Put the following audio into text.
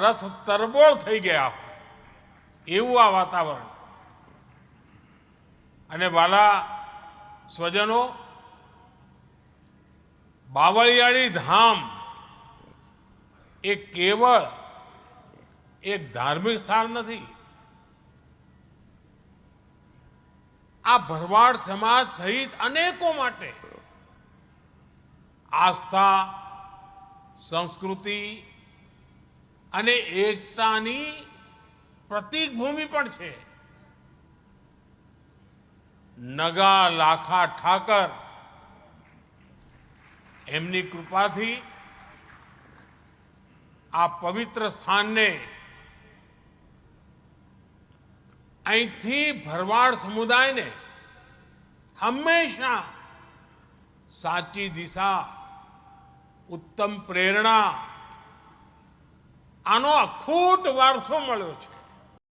રસ તરબોળ થઈ ગયા એવું આ વાતાવરણ. અને વાલા સ્વજનો, બાવળિયાળી ધામ એ કેવળ એક ધાર્મિક સ્થાન નથી. આ ભરવાડ સમાજ સહિત અનેકો માટે આસ્થા, સંસ્કૃતિ અને એકતાની પ્રતીક ભૂમિ પણ છે. નગા લાખા ઠાકર એમની કૃપાથી આ પવિત્ર સ્થાનને અહીંથી ભરવાડ સમુદાયને હંમેશા સાચી દિશા, ઉત્તમ પ્રેરણા, આનો અખૂટ વારસો મળ્યો છે.